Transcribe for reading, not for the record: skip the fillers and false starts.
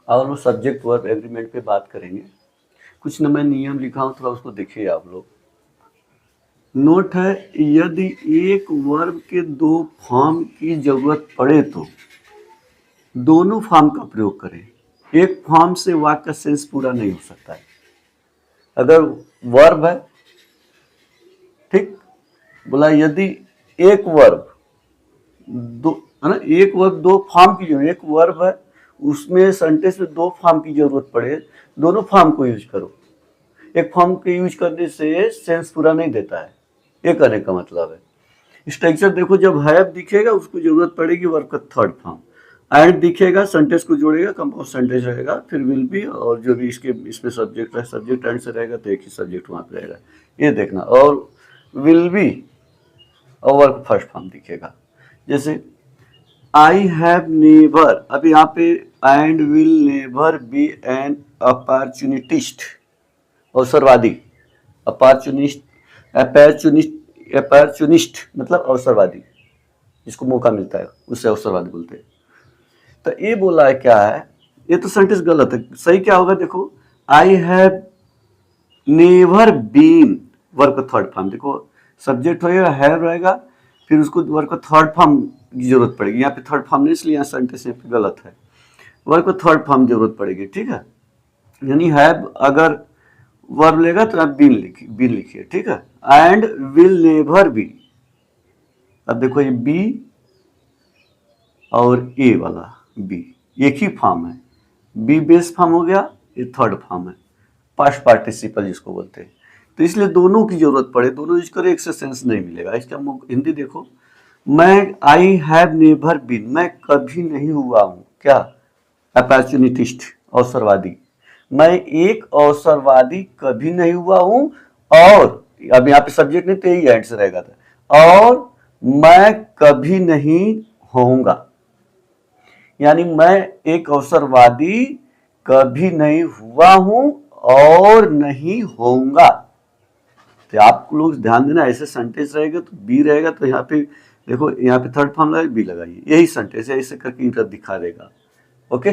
और वो subject verb agreement पे बात करेंगे। कुछ न मैं नियम लिखा हूँ, थोड़ा उसको देखिए आप लोग। नोट है, यदि एक वर्ब के दो फॉर्म की जरूरत पड़े तो दोनों फॉर्म का प्रयोग करें। एक फॉर्म से वाक्य का सेंस पूरा नहीं हो सकता है। अगर वर्ब है, ठीक, बोला यदि एक वर्ब दो, है ना, एक वर्ब दो फॉर्म की जरूरत, एक वर्ब है उसमें सेंटेंस में दो फॉर्म की जरूरत पड़े, दोनों फॉर्म को यूज करो। एक फॉर्म के यूज करने से सेंस पूरा नहीं देता है, ये कहने का मतलब है। स्ट्रक्चर देखो, जब हैव दिखेगा उसको जरूरत पड़ेगी वर्ब का थर्ड फॉर्म, एंड दिखेगा सेंटेंस को जोड़ेगा, कंपाउंड सेंटेंस रहेगा, फिर विल बी, और जो भी इसके इसमें सब्जेक्ट है, सब्जेक्ट एंड से रहेगा तो एक ही सब्जेक्ट वहां पे रहेगा, ये देखना। और विल बी और वर्ब फर्स्ट फॉर्म दिखेगा। जैसे आई हैव नेवर, अब यहाँ पे and will never be an opportunist, अवसरवादी, अपॉर्चुनिस्ट, अपॉर्चुनिस्ट मतलब अवसरवादी, जिसको मौका मिलता है उससे अवसरवादी बोलते हैं। तो ये बोला है क्या है, ये तो सेंटेंस गलत है। सही क्या होगा देखो, I have never been, verb का थर्ड फॉर्म, देखो सब्जेक्ट होएगा, हैव रहेगा, फिर उसको वर्ब का थर्ड फॉर्म की जरूरत पड़ेगी। यहाँ पे थर्ड फॉर्म नहीं, इसलिए यहाँ सेंटेंस यहाँ पे गलत है, वर्ब को थर्ड फॉर्म जरूरत पड़ेगी, ठीक है। यानी हैव अगर वर्ब लेगा तो आप बीन लिखिए, ठीक है। एंड विल नेवर बी, अब देखो ये बी और ए वाला बी एक ही फॉर्म है, बी बेस फॉर्म हो गया, ये थर्ड फॉर्म है, पास्ट पार्टिसिपल जिसको बोलते हैं। तो इसलिए दोनों की जरूरत पड़े, दोनों यूज करें, एक से सेंस नहीं मिलेगा। इसका हिंदी देखो, मैं आई हैव नेवर बीन, मैं कभी नहीं हुआ हूं क्या, अपॉर्चुनिटिस्ट, अवसरवादी, मैं एक अवसरवादी कभी नहीं हुआ हूं, और अब यहाँ पे सब्जेक्ट नहीं तो यही एंड से रहेगा था, और मैं कभी नहीं होऊंगा, यानी मैं एक अवसरवादी कभी नहीं हुआ हूं और नहीं होऊंगा। तो आप लोग ध्यान देना, ऐसे सेंटेंस रहेगा तो बी रहेगा, तो यहाँ पे देखो, यहाँ पे थर्ड फॉर्म लगा, बी लगाइए, यही सेंटेंस है, ऐसे करके दिखा देगा। ओके।